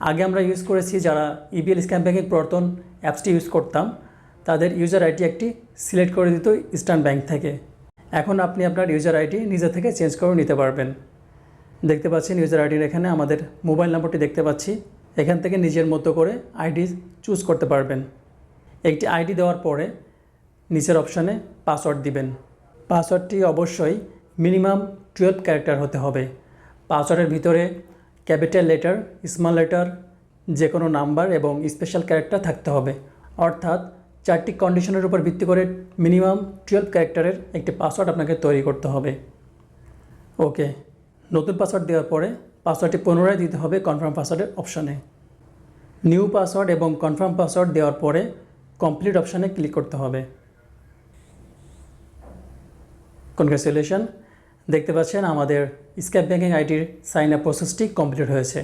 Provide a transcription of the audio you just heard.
আগে আমরা ইউজ করেছি যারা EBL স্ক্যাম ব্যাংকিং প্রথম অ্যাপসটি ইউজ করতাম তাদের ইউজার আইডি একটি সিলেক্ট করে দিত ইস্টার্ন ব্যাংক থেকে। এখন আপনি আপনার ইউজার আইডি নিজে থেকে চেঞ্জ করে নিতে পারবেন। দেখতে পাচ্ছেন ইউজার আইডির এখানে আমাদের মোবাইল নম্বরটি দেখতে পাচ্ছি। এখান থেকে নিজের মতো করে আইডি চুজ করতে পারবেন। একটি আইডি দেওয়ার পরে নিচের অপশানে পাসওয়ার্ড দিবেন। পাসওয়ার্ডটি অবশ্যই মিনিমাম 12 ক্যারেক্টার হতে হবে। পাসওয়ার্ডের ভিতরে ক্যাপিটাল লেটার, স্মল লেটার, যে কোনো নাম্বার এবং স্পেশাল ক্যারেক্টার থাকতে হবে। অর্থাৎ 4টি কন্ডিশনের উপর ভিত্তি করে মিনিমাম 12 ক্যারেক্টারের একটি পাসওয়ার্ড আপনাকে তৈরি করতে হবে। ওকে, নতুন পাসওয়ার্ড দেওয়ার পরে পাসওয়ার্ডটি পুনরায় দিতে হবে কনফার্ম পাসওয়ার্ডের অপশানে। নিউ পাসওয়ার্ড এবং কনফার্ম পাসওয়ার্ড দেওয়ার পরে কমপ্লিট অপশানে ক্লিক করতে হবে। কনগ্রাচুলেশন, দেখতে পাচ্ছেন আমাদের স্কাইব্যাঙ্কিং আইডির সাইন আপ প্রসেসটি কমপ্লিট হয়েছে।